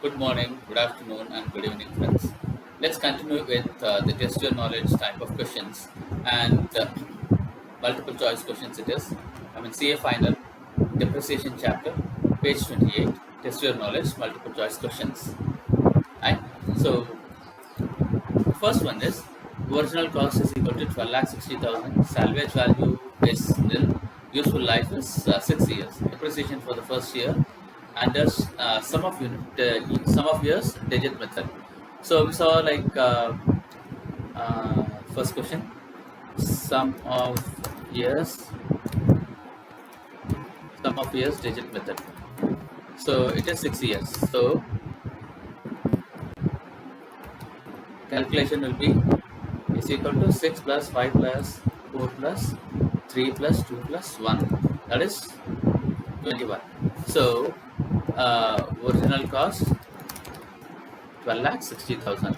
Good morning, good afternoon, and good evening, friends. Let's continue with the test your knowledge type of questions and multiple choice questions. It is, CA final, depreciation chapter, page 28, test your knowledge, multiple choice questions. Right? So, the first one is original cost is equal to 12,60,000, salvage value is nil, useful life is 6 years, depreciation for the first year, and there's sum of years digit method. So we saw first question, sum of years, sum of years digit method. So it is 6 years. So calculation will be is equal to 6 plus 5 plus 4 plus 3 plus 2 plus 1, that is 21. So original cost 12,60,000,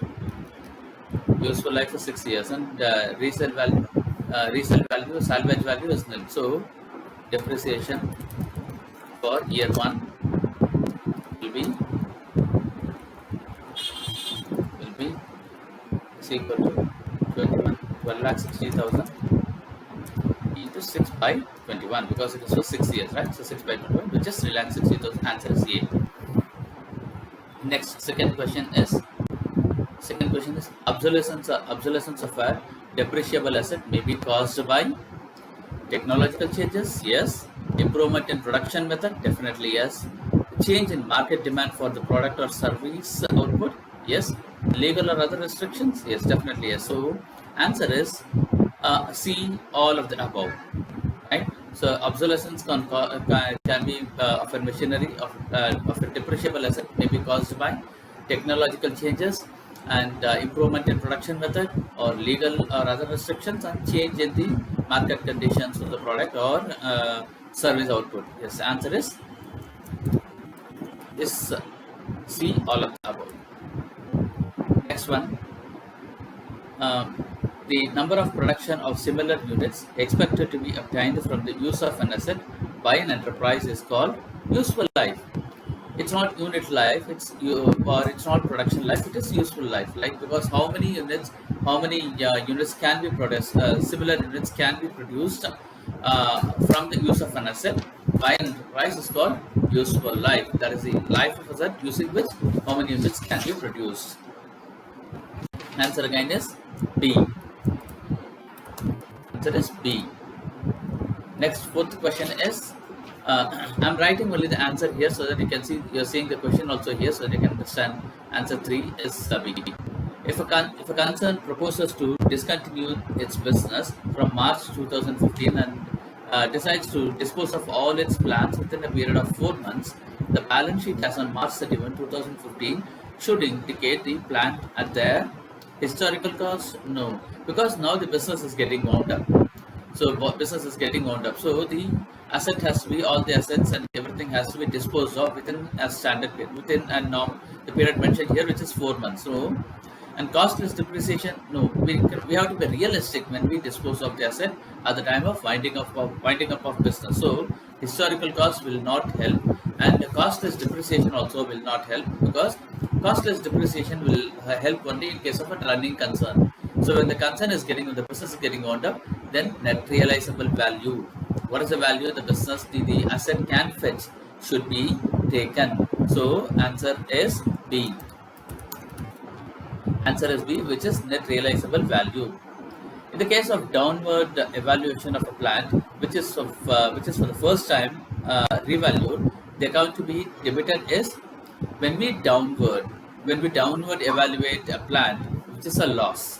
useful life is 6 years, and resale value, salvage value is nil. So depreciation for year 1 will be is equal to 21, 12,60,000 into 6 by 21, because it is for 6 years, right? So 6 by 21, which is 3,60,000. Answer is A. Next, second question is obsolescence of a depreciable asset may be caused by technological changes, yes. Improvement in production method, definitely yes. Change in market demand for the product or service output, yes. Legal or other restrictions, yes, definitely yes. So answer is C, all of the above, right? So obsolescence can be of a machinery of a depreciable asset may be caused by technological changes and improvement in production method, or legal or other restrictions, and change in the market conditions of the product or service output. Yes, answer is C, all of the above. Next one, the number of production of similar units expected to be obtained from the use of an asset by an enterprise is called useful life. It's not unit life, or it's not production life, it is useful life. Like, because how many units can be produced, similar units can be produced from the use of an asset by an enterprise is called useful life. That is the life of asset using which how many units can be produced. Answer again is B. Answer is B. Next, fourth question is, I'm writing only the answer here so that you can see, you're seeing the question also here so that you can understand. Answer 3 is B. If a concern proposes to discontinue its business from March 2015 and decides to dispose of all its plants within a period of 4 months, the balance sheet as on March 31, 2015 should indicate the plant at their historical cost? No, because now the business is getting wound up. So business is getting wound up. So the asset has to be, all the assets and everything has to be disposed of within a standard period, within a norm, the period mentioned here, which is 4 months. So, and costless depreciation, no, we have to be realistic when we dispose of the asset at the time of winding up of business. So historical cost will not help, and costless depreciation also will not help, because costless depreciation will help only in case of a running concern. So when the concern is getting, the business is getting wound up, then net realizable value, what is the value the business, the asset can fetch, should be taken. So answer is B. Answer is B, which is net realizable value. In the case of downward evaluation of a plant, which is for the first time revalued, the account to be debited is when we downward evaluate a plant, which is a loss,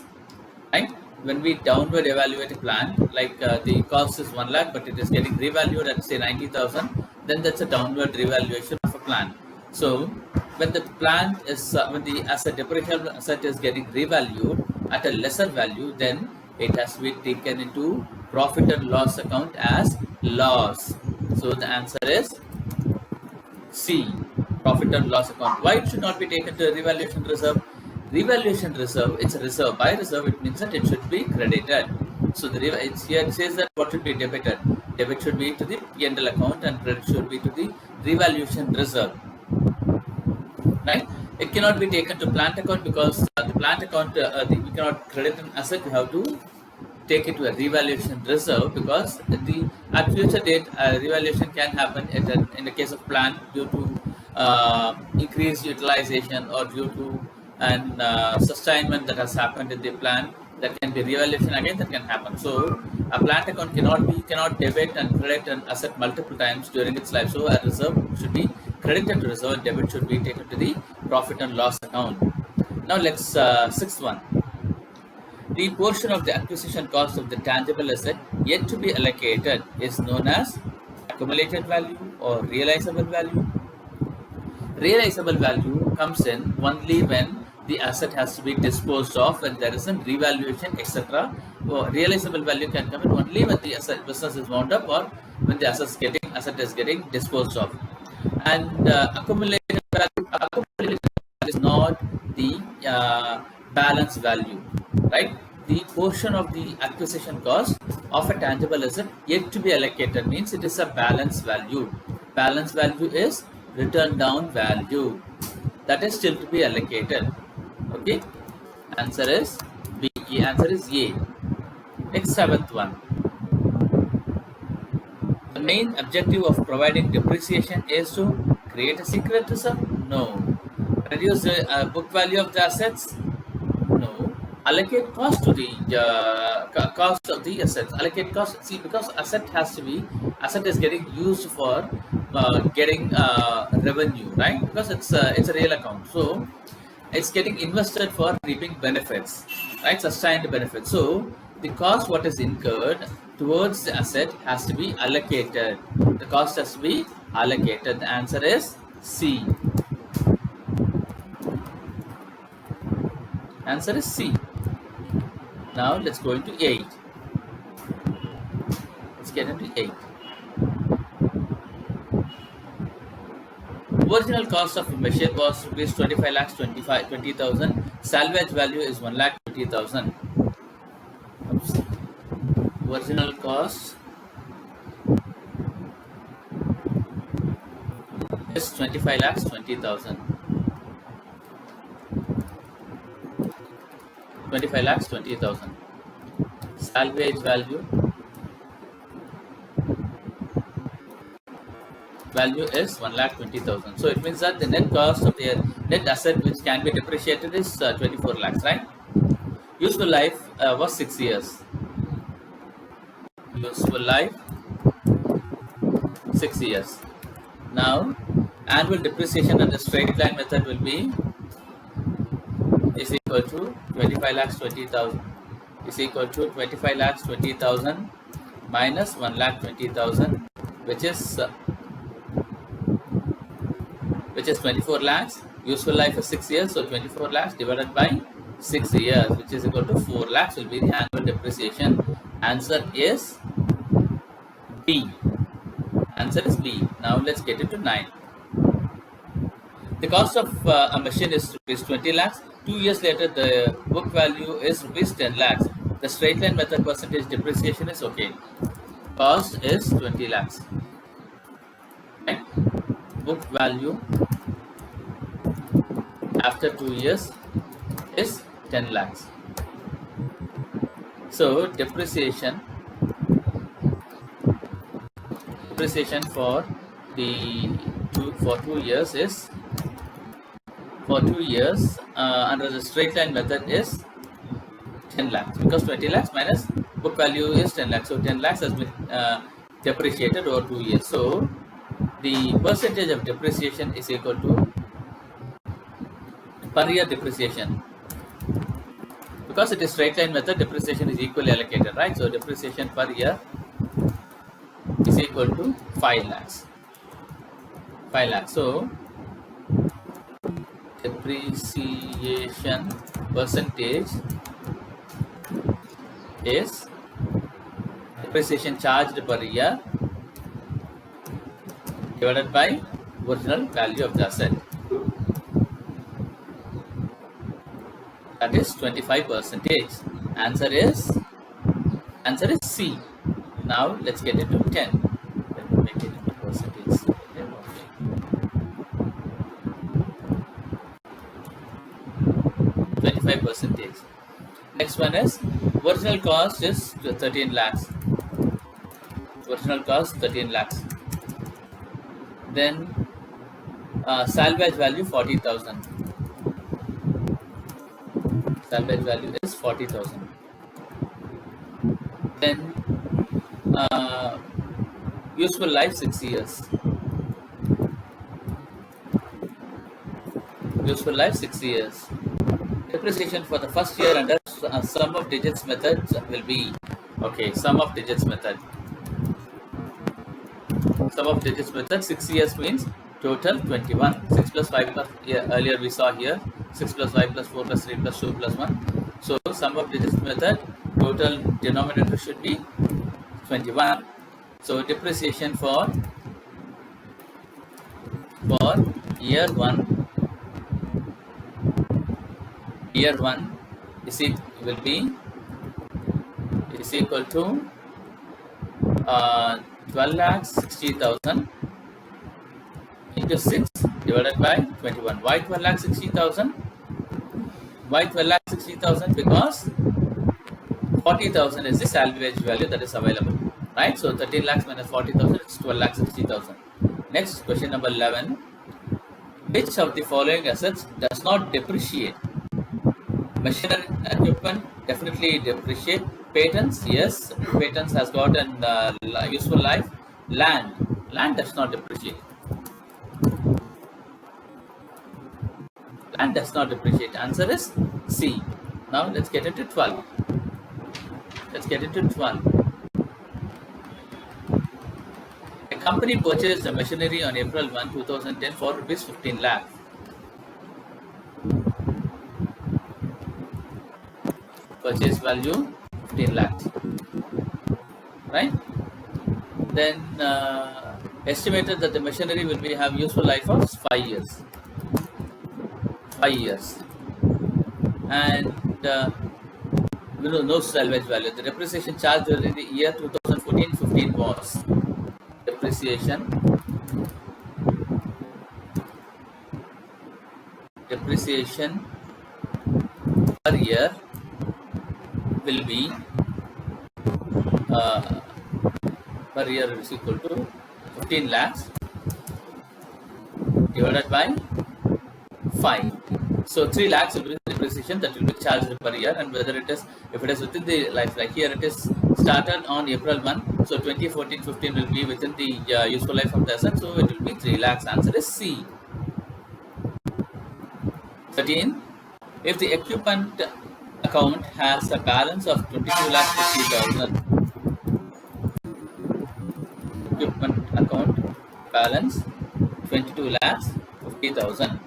right? When we downward evaluate a plant, like the cost is 1 lakh, but it is getting revalued at say 90,000, then that's a downward revaluation of a plant. So when the plant is when the asset, depreciable asset, is getting revalued at a lesser value, then it has to be taken into profit and loss account as loss. So the answer is C, profit and loss account. Why it should not be taken to revaluation reserve? Revaluation reserve, it's a reserve. By reserve, it means that it should be credited. So it's here, it says that what should be debited. Debit should be to the P&L account and credit should be to the revaluation reserve. right? It cannot be taken to plant account because the plant account we cannot credit an asset. We have to take it to a revaluation reserve because at future date revaluation can happen in the case of plant due to increased utilization or due to an sustainment that has happened in the plant. That can be revaluation again, that can happen. So a plant account cannot debit and credit an asset multiple times during its life. So a reserve should be credited to reserve and debit should be taken to the profit and loss account. Now let's sixth one. The portion of the acquisition cost of the tangible asset yet to be allocated is known as accumulated value or realizable value. Realizable value comes in only when the asset has to be disposed of, when there is a revaluation, etc. Realizable value can come in only when the business is wound up or when the asset is getting disposed of. And accumulated value is not the balance value, right? The portion of the acquisition cost of a tangible asset yet to be allocated means it is a balance value. Balance value is written down value that is still to be allocated. Okay, answer is B. Answer is A. Next, seventh one. The main objective of providing depreciation is to create a secret reserve? No. Reduce the book value of the assets? No. Allocate cost to the cost of the assets. Allocate cost. See, because asset is getting used for getting revenue, right? Because it's a real account, so it's getting invested for reaping benefits, right? Sustained benefits. So the cost what is incurred towards the asset has to be allocated. The cost has to be allocated. The answer is C. Answer is C. Now let's go into 8. Let's get into 8. Original cost of a machine was rupees 25 lakhs 20,000. Salvage value is 1 lakh 20,000. Original cost is 25 lakhs 20,000. 25 lakhs 20,000. Salvage value is 1 lakh 20,000. So it means that the net cost of the net asset which can be depreciated is 24 lakhs, right? Useful life was 6 years. Useful life 6 years. Now annual depreciation under straight line method will be is equal to 25 lakhs 20,000 is equal to 25 lakhs 20,000 minus 1 lakh 20,000, which is 24 lakhs. Useful life is 6 years, so 24 lakhs divided by 6 years, which is equal to 4 lakhs will be the annual depreciation. Answer is B. Answer is B. Now let's get into 9. The cost of a machine is rupees 20 lakhs. 2 years later, the book value is rupees 10 lakhs. The straight line method percentage depreciation is okay. Cost is 20 lakhs. Okay. Book value after 2 years is 10 lakhs. So depreciation for 2 years is under the straight line method is 10 lakhs, because 20 lakhs minus book value is 10 lakhs. So 10 lakhs has been depreciated over 2 years. So the percentage of depreciation is equal to per year depreciation. Because it is straight line method, depreciation is equally allocated, right? So depreciation per year is equal to 5 lakhs. 5 lakhs. So depreciation percentage is depreciation charged per year divided by original value of the asset. That is 25%. Answer is C. Now let's get into 10. Let me make it into percentage. 25%. Next one is original cost is 13 lakhs. Original cost 13 lakhs. Then salvage value 40,000. Salvage value is 40,000. Then useful life 6 years. Useful life 6 years. Depreciation for the first year under sum of digits method will be, okay, sum of digits method. Sum of digits method 6 years means total 21. 6 plus 5 plus, yeah, earlier we saw here 6 plus 5 plus 4 plus 3 plus 2 plus 1. So sum of digits method, total denominator should be 21. So depreciation for year 1 will be equal to 12 lakhs 60,000 into 6 divided by 21. Why 12 lakhs 60,000? Why 12 lakhs 60,000? Because 40,000 is the salvage value that is available, right? So 13 lakhs minus 40,000 is 12 lakhs 60,000. Next, question number 11. Which of the following assets does not depreciate? Machinery, equipment, definitely depreciate. Patents, yes, patents has got an useful life. Land does not depreciate. Land does not depreciate. Answer is C. Now let's get into 12. A company purchased a machinery on April 1, 2010 for rupees 15 lakh. Purchase value 15 lakhs, right? Then estimated that the machinery will have useful life of 5 years. 5 years. And no salvage value. The depreciation charge during the year 2014-15 was depreciation per year will be per year is equal to 15 lakhs divided by 5. So 3 lakhs will be the depreciation that will be charged per year, and whether it is, if it is within the life, like here it is started on April 1, so 2014-15 will be within the useful life of the asset, so it will be 3 lakhs. Answer is C. 13. If the equipment account has a balance of 22 lakhs 50,000, equipment account balance 22 lakhs 50,000.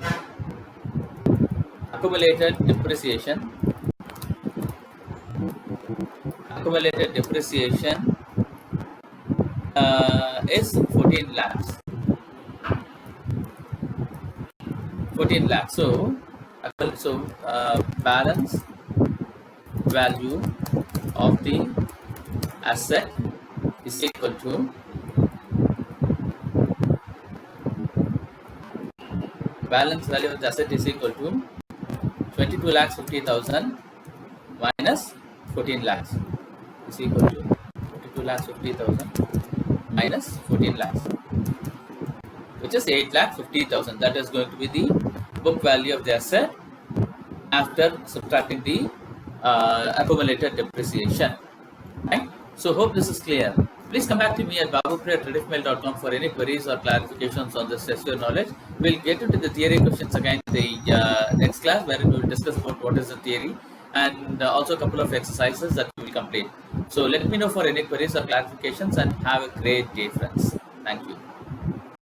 Accumulated depreciation is 14 lakhs. 14 lakhs. So balance value of the asset is equal to balance value of the asset is equal to 22 lakhs 50,000 minus 14 lakhs is equal to 22 lakhs 50,000 minus 14 lakhs, which is 8 lakh 50,000. That is going to be the book value of the asset after subtracting the accumulated depreciation. Right? So hope this is clear. Please come back to me at babupriya@rediffmail.com for any queries or clarifications on this test your knowledge. We'll get into the theory questions again in the next class, where we will discuss about what is the theory, and also a couple of exercises that we will complete. So let me know for any queries or clarifications, and have a great day, friends. Thank you.